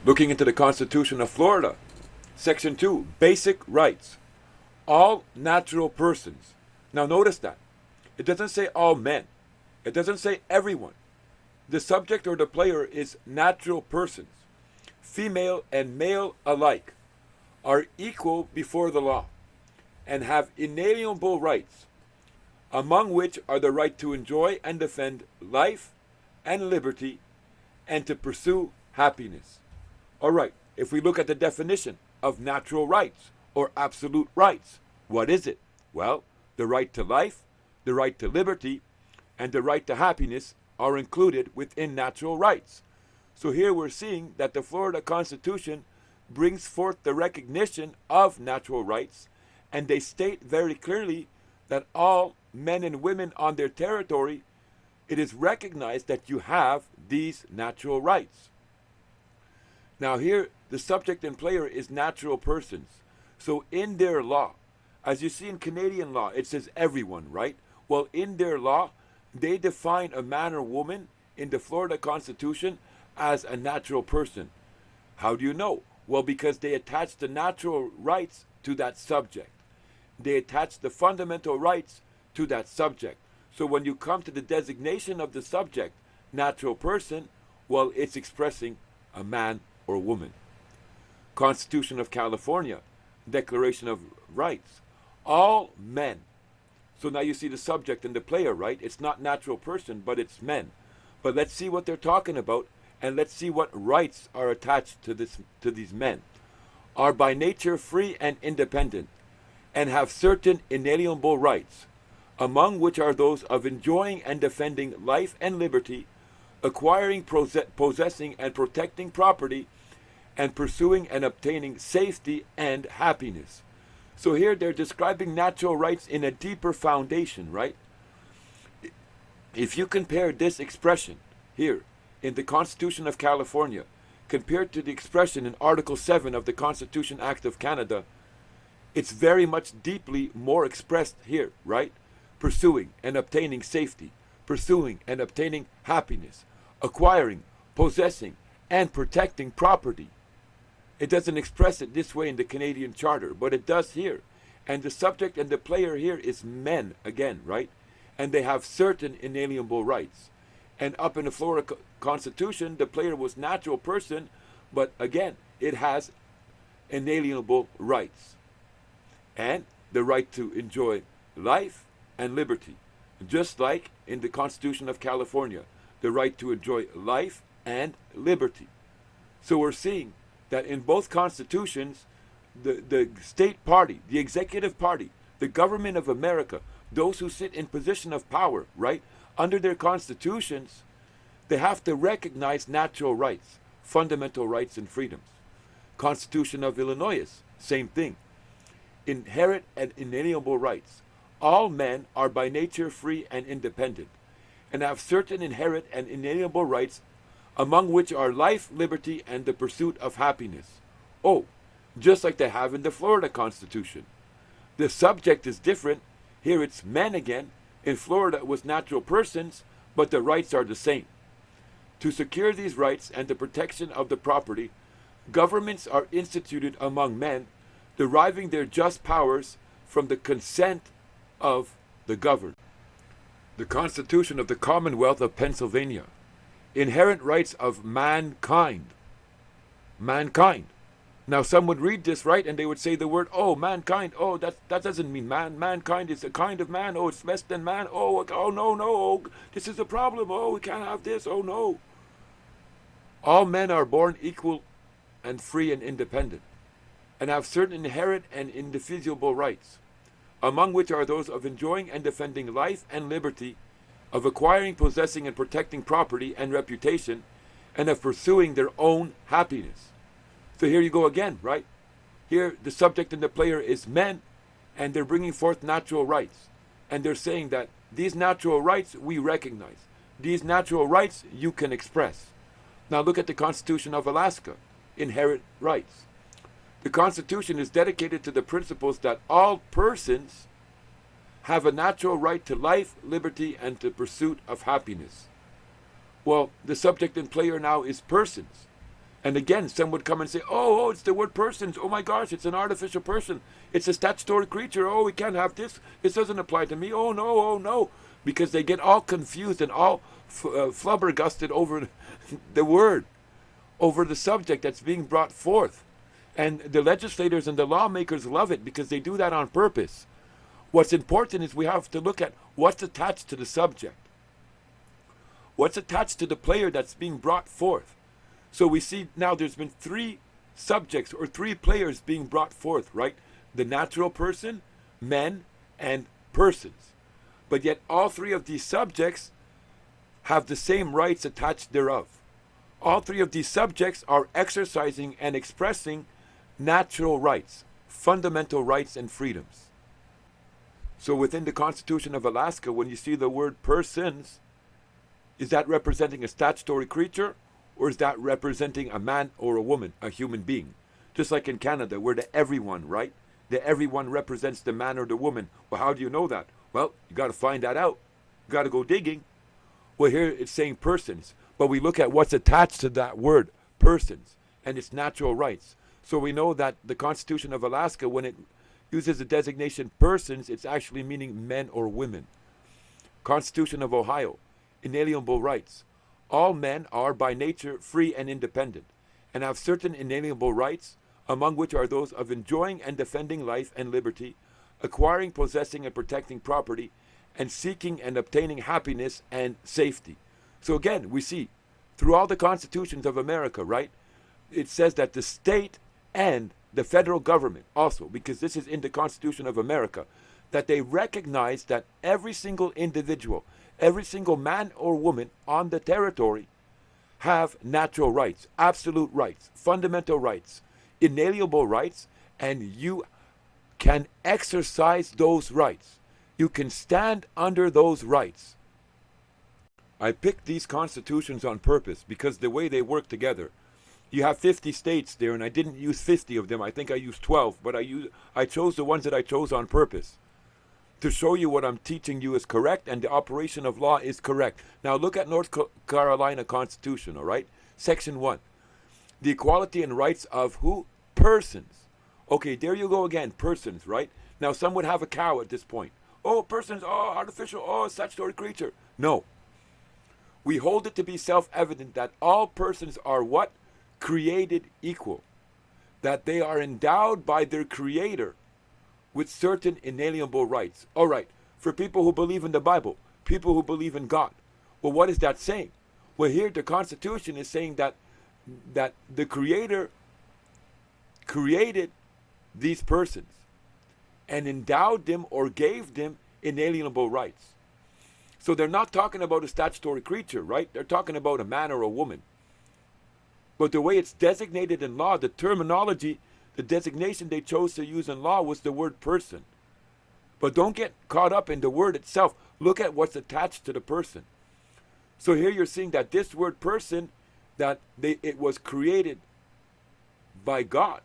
Looking into the Constitution of Florida, Section 2, Basic Rights. All natural persons. Now notice that. It doesn't say all men. It doesn't say everyone. The subject or the player is natural persons. Female and male alike are equal before the law and have inalienable rights, among which are the right to enjoy and defend life and liberty and to pursue happiness. All right, if we look at the definition of natural rights or absolute rights, what is it? Well, the right to life, the right to liberty, and the right to happiness are included within natural rights. So here we're seeing that the Florida Constitution brings forth the recognition of natural rights, and they state very clearly that all men and women on their territory, it is recognized that you have these natural rights. Now here, the subject and player is natural persons. So in their law, as you see in Canadian law, it says everyone, right? Well, in their law, they define a man or woman in the Florida Constitution as a natural person. How do you know? Well, because they attach the natural rights to that subject. They attach the fundamental rights to that subject. So when you come to the designation of the subject, natural person, well, it's expressing a man or woman. Constitution of California, Declaration of Rights. All men. So now you see the subject and the player, right? It's not natural person, but it's men. But let's see what they're talking about, and let's see what rights are attached to these men. Are by nature free and independent, and have certain inalienable rights, among which are those of enjoying and defending life and liberty, acquiring, possessing, and protecting property, and pursuing and obtaining safety and happiness. So here they're describing natural rights in a deeper foundation, right? If you compare this expression here in the Constitution of California compared to the expression in Article 7 of the Constitution Act of Canada, it's very much deeply more expressed here, right? Pursuing and obtaining safety, pursuing and obtaining happiness, acquiring, possessing, and protecting property. It doesn't express it this way in the Canadian Charter, but it does here. And the subject and the player here is men again, right? And they have certain inalienable rights. And up in the Florida Constitution, the player was natural person, but again, it has inalienable rights. And the right to enjoy life and liberty. Just like in the Constitution of California, the right to enjoy life and liberty. So we're seeing that in both constitutions, the state party, the executive party, the government of America, those who sit in position of power, right, under their constitutions, they have to recognize natural rights, fundamental rights and freedoms. Constitution of Illinois, same thing. Inherent and inalienable rights. All men are by nature free and independent, and have certain inherent and inalienable rights, among which are life, liberty, and the pursuit of happiness. Oh, just like they have in the Florida Constitution. The subject is different. Here it's men again. In Florida it was natural persons, but the rights are the same. To secure these rights and the protection of the property, governments are instituted among men, deriving their just powers from the consent of the governed. The Constitution of the Commonwealth of Pennsylvania. Inherent rights of mankind. Mankind. Now some would read this, right, and they would say the word, oh, mankind, oh, that doesn't mean man. Mankind is a kind of man. Oh, it's less than man. Oh, no, oh, this is a problem. Oh, we can't have this. Oh, no. All men are born equal and free and independent, and have certain inherent and indefeasible rights, among which are those of enjoying and defending life and liberty, of acquiring, possessing, and protecting property and reputation, and of pursuing their own happiness. So here you go again, right? Here the subject and the player is men, and they're bringing forth natural rights. And they're saying that these natural rights we recognize. These natural rights you can express. Now look at the Constitution of Alaska, inherent rights. The Constitution is dedicated to the principles that all persons have a natural right to life, liberty, and to pursuit of happiness. Well, the subject and player now is persons. And again, some would come and say, oh, it's the word persons. Oh my gosh, it's an artificial person. It's a statutory creature. Oh, we can't have this. This doesn't apply to me. Oh no, oh no. Because they get all confused and all flubbergasted over the word, over the subject that's being brought forth. And the legislators and the lawmakers love it because they do that on purpose. What's important is we have to look at what's attached to the subject. What's attached to the player that's being brought forth. So we see now there's been three subjects or three players being brought forth, right? The natural person, men, and persons. But yet all three of these subjects have the same rights attached thereof. All three of these subjects are exercising and expressing natural rights, fundamental rights and freedoms. So within the Constitution of Alaska, when you see the word persons, is that representing a statutory creature? Or is that representing a man or a woman, a human being? Just like in Canada, we're the everyone, right? The everyone represents the man or the woman. Well, how do you know that? Well, you got to find that out. You got to go digging. Well, here it's saying persons, but we look at what's attached to that word, persons, and its natural rights. So we know that the Constitution of Alaska, when it uses the designation persons, it's actually meaning men or women. Constitution of Ohio, inalienable rights. All men are by nature free and independent, and have certain inalienable rights, among which are those of enjoying and defending life and liberty, acquiring, possessing, and protecting property, and seeking and obtaining happiness and safety. So again, we see through all the constitutions of America, right, it says that the state and the federal government also, because this is in the Constitution of America, that they recognize that every single individual, every single man or woman on the territory have natural rights, absolute rights, fundamental rights, inalienable rights, and you can exercise those rights. You can stand under those rights. I picked these constitutions on purpose because the way they work together, you have 50 states there, and I didn't use 50 of them. I think I used 12, but I chose the ones that I chose on purpose to show you what I'm teaching you is correct and the operation of law is correct. Now look at North Carolina Constitution, all right? Section 1. The equality and rights of who? Persons. Okay, there you go again, persons, right? Now some would have a cow at this point. Oh, persons, oh, artificial, oh, statutory creature. No. We hold it to be self-evident that all persons are what? Created equal. That they are endowed by their creator with certain inalienable rights. All right, for people who believe in the Bible, people who believe in God. Well, what is that saying? Well, here the Constitution is saying that the Creator created these persons and endowed them or gave them inalienable rights. So they're not talking about a statutory creature, right? They're talking about a man or a woman. But the way it's designated in law, the terminology, the designation they chose to use in law was the word person. But don't get caught up in the word itself. Look at what's attached to the person. So here you're seeing that this word person, that it was created by God.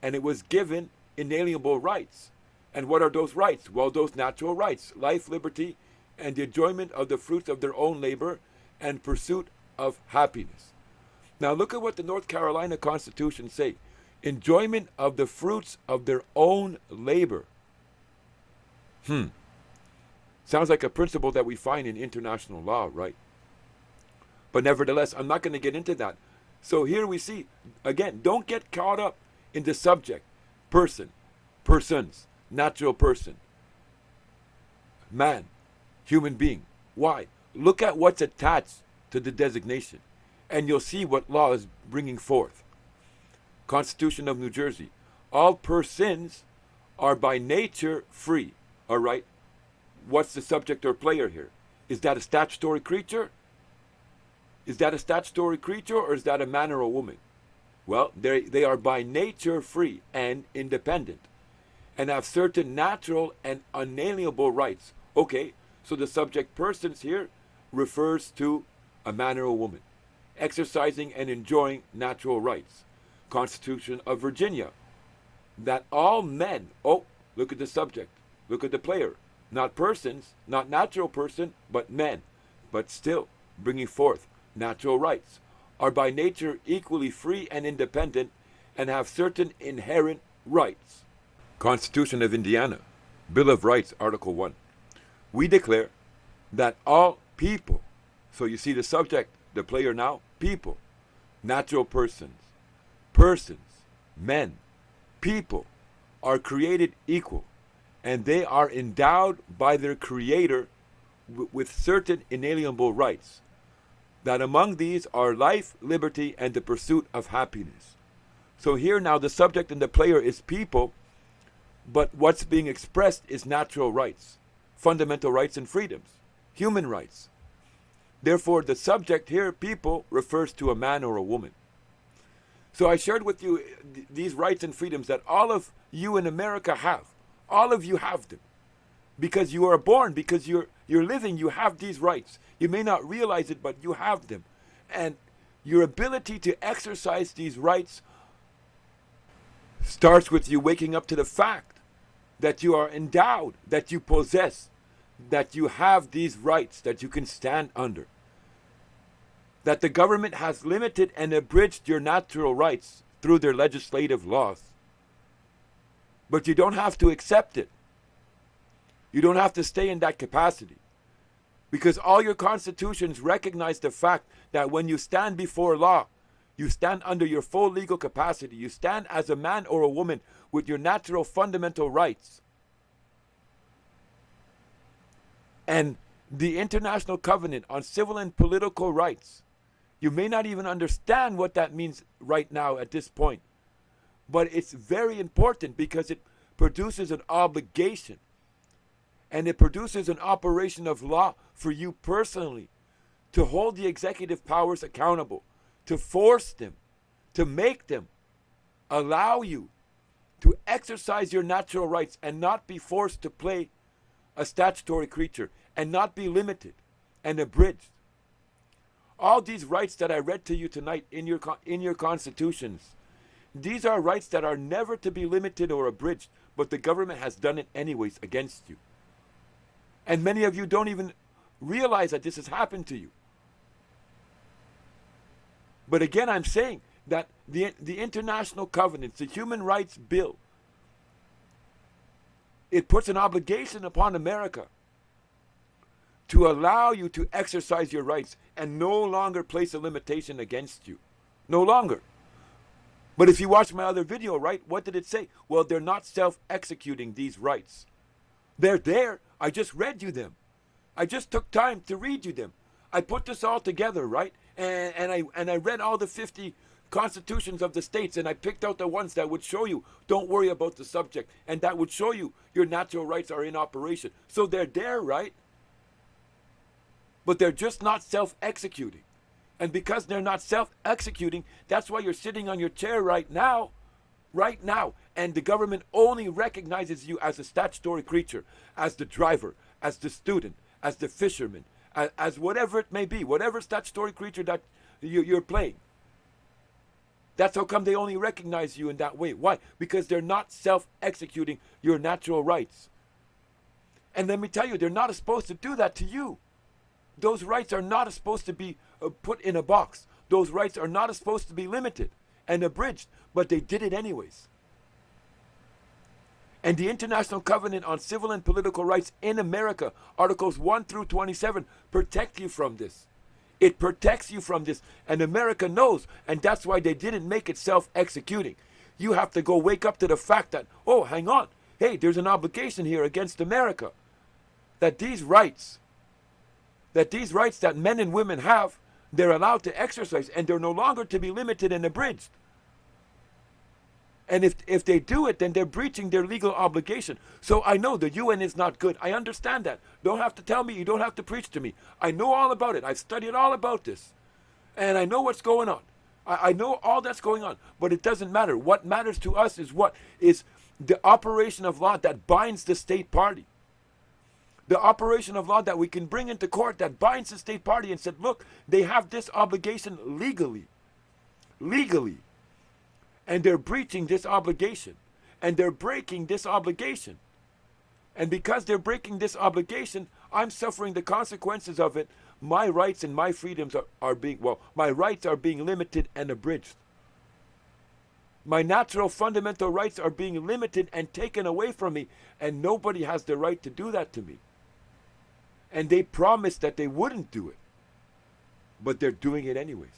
And it was given inalienable rights. And what are those rights? Well, those natural rights. Life, liberty, and the enjoyment of the fruits of their own labor and pursuit of happiness. Now look at what the North Carolina Constitution say. Enjoyment of the fruits of their own labor. Sounds like a principle that we find in international law, right? But nevertheless, I'm not going to get into that. So here we see, again, don't get caught up in the subject. Person, persons, natural person, man, human being. Why? Look at what's attached to the designation, and you'll see what law is bringing forth. Constitution of New Jersey. All persons are by nature free. All right? What's the subject or player here? Is that a statutory creature? Is that a statutory creature, or is that a man or a woman? Well, they are by nature free and independent and have certain natural and unalienable rights. Okay, so the subject persons here refers to a man or a woman exercising and enjoying natural rights. Constitution of Virginia, that all men, oh, look at the subject, look at the player, not persons, not natural person, but men, but still bringing forth natural rights. are by nature equally free and independent and have certain inherent rights. Constitution of Indiana, Bill of Rights, Article 1. We declare that all people, so you see the subject, the player now, people, natural persons, men, people, are created equal, and they are endowed by their Creator with certain inalienable rights, that among these are life, liberty, and the pursuit of happiness. So here now the subject and the player is people, but what's being expressed is natural rights, fundamental rights and freedoms, human rights. Therefore, the subject here, people, refers to a man or a woman. So I shared with you these rights and freedoms that all of you in America have. All of you have them. Because you are born, because you're living, you have these rights. You may not realize it, but you have them. And your ability to exercise these rights starts with you waking up to the fact that you are endowed, that you possess, that you have these rights that you can stand under. That the government has limited and abridged your natural rights through their legislative laws. But you don't have to accept it. You don't have to stay in that capacity. Because all your constitutions recognize the fact that when you stand before law, you stand under your full legal capacity. You stand as a man or a woman with your natural fundamental rights. And the International Covenant on Civil and Political Rights, you may not even understand what that means right now at this point. But it's very important because it produces an obligation. And it produces an operation of law for you personally to hold the executive powers accountable, to force them, to make them allow you to exercise your natural rights and not be forced to play a statutory creature and not be limited and abridged. All these rights that I read to you tonight in your constitutions, these are rights that are never to be limited or abridged, but the government has done it anyways against you. And many of you don't even realize that this has happened to you. But again, I'm saying that the international covenants, the human rights bill, it puts an obligation upon America to allow you to exercise your rights and no longer place a limitation against you. No longer. But if you watch my other video, right, what did it say? Well, they're not self-executing these rights. They're there. I just read you them. I just took time to read you them. I put this all together, right? And I read all the 50 constitutions of the states, and I picked out the ones that would show you, don't worry about the subject, and that would show you your natural rights are in operation. So they're there, right? But they're just not self-executing. And because they're not self-executing, that's why you're sitting on your chair right now, and the government only recognizes you as a statutory creature, as the driver, as the student, as the fisherman, as whatever it may be, whatever statutory creature that you're playing. That's how come they only recognize you in that way. Why? Because they're not self-executing your natural rights. And let me tell you, they're not supposed to do that to you. Those rights are not supposed to be put in a box. Those rights are not supposed to be limited and abridged, but they did it anyways. And the International Covenant on Civil and Political Rights in America, Articles 1 through 27, protect you from this. It protects you from this. And America knows, and that's why they didn't make it self-executing. You have to go wake up to the fact that, oh, hang on. Hey, there's an obligation here against America. That these rights that men and women have, they're allowed to exercise, and they're no longer to be limited and abridged. And if they do it, then they're breaching their legal obligation. So I know the UN is not good. I understand that. Don't have to tell me. You don't have to preach to me. I know all about it. I've studied all about this. And I know what's going on. I know all that's going on. But it doesn't matter. What matters to us is what is the operation of law that binds the state party. The operation of law that we can bring into court that binds the state party and said, look, they have this obligation legally. Legally. And they're breaching this obligation. And they're breaking this obligation. And because they're breaking this obligation, I'm suffering the consequences of it my rights and my freedoms are being, well, my rights are being limited and abridged. My natural fundamental rights are being limited and taken away from me, and nobody has the right to do that to me. And they promised that they wouldn't do it, but they're doing it anyways.